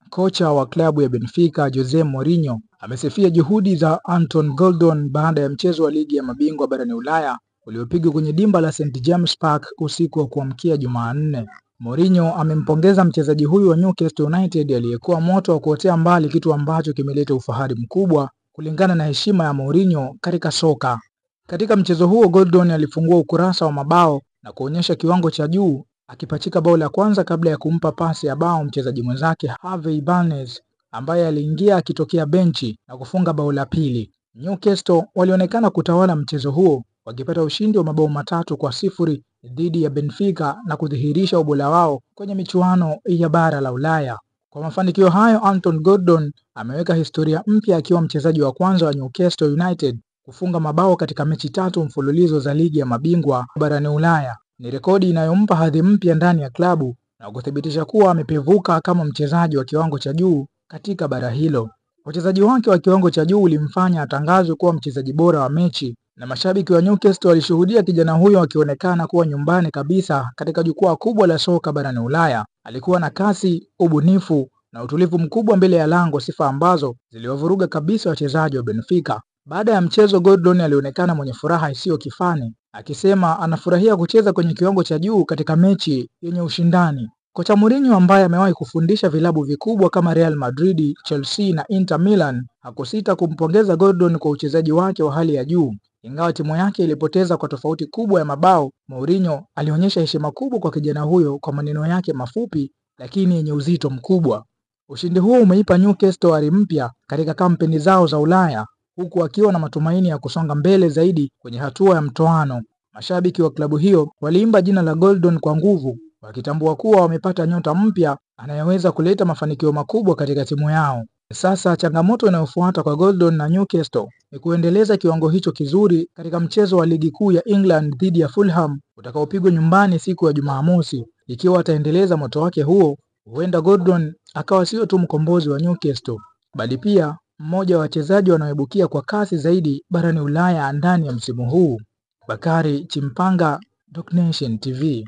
Kocha wa klabu ya Benfica Jose Mourinho amesifia juhudi za Anton Gordon baada ya mchezo wa ligi ya mabingwa barani Ulaya uliopigwa kwenye dimba la St James Park usiku wa kuamkia Jumanne. Mourinho amempongeza mchezaji huyu wa Newcastle United aliyekuwa moto wa kuotea mbali, kitu ambacho kimeleta ufahari mkubwa kulingana na heshima ya Mourinho katika soka. Katika mchezo huo, Gordon alifungua ukurasa wa mabao na kuonyesha kiwango cha juu, akipachika bao la kwanza kabla ya kumpa pasi ya bao mchezaji mwenzake Harvey Barnes ambaye aliingia akitokea benchi na kufunga bao la pili. Newcastle walionekana kutawala mchezo huo, wakipata ushindi wa mabao 3-0 dhidi ya Benfica na kudhihirisha ubora wao kwenye michuano ya bara la Ulaya. Kwa mafanikio hayo, Anton Gordon ameweka historia mpya akiwa mchezaji wa kwanza wa Newcastle United kufunga mabao katika mechi 3 mfululizo za ligi ya mabingwa barani Ulaya. Ni rekodi inayompa hadhi mpya ndani ya klabu na kuthibitisha kuwa amepevuka kama mchezaji wa kiwango cha juu katika bara hilo. Uchezaji wake wa kiwango cha juu ulimfanya atangazwe kuwa mchezaji bora wa mechi, na mashabiki wa Newcastle walishuhudia kijana huyo akionekana kuwa nyumbani kabisa katika jukwaa kubwa la soka barani Ulaya. Alikuwa na kasi, ubunifu na utulivu mkubwa mbele ya lango, sifa ambazo ziliwavuruga kabisa wachezaji wa Benfica. Baada ya mchezo, Gordon alionekana mwenye furaha isiyo kifani, akisema anafurahia kucheza kwenye kiwango cha juu katika mechi yenye ushindani. Kocha Mourinho ambaye amewahi kufundisha vilabu vikubwa kama Real Madrid, Chelsea na Inter Milan hakusita kumpongeza Gordon kwa uchezaji wake wa hali ya juu. Ingawa timu yake ilipoteza kwa tofauti kubwa ya mabao, Mourinho alionyesha heshima kubwa kwa kijana huyo kwa maneno yake mafupi lakini yenye uzito mkubwa. Ushindi huo umeipa Newcastle ari mpya katika kampeni zao za Ulaya, huku akiwa na matumaini ya kusonga mbele zaidi kwenye hatua ya mtoano. Mashabiki wa klabu hiyo waliimba jina la Gordon kwa nguvu, wakitambua kuwa wamepata nyota mpya anayeweza kuleta mafanikio makubwa katika timu yao. Sasa changamoto inayofuata kwa Gordon na Newcastle ni kuendeleza kiwango hicho kizuri katika mchezo wa ligi kuu ya England dhidi ya Fulham utakaopigwa nyumbani siku ya Jumamosi. Ikiwa ataendeleza moto wake huo, huenda Gordon akawa sio tu mkombozi wa Newcastle, bali pia mmoja wa wachezaji wanaoibukia kwa kasi zaidi barani Ulaya ndani ya msimu huu. Bakari Chimpanga, Doc Nation TV.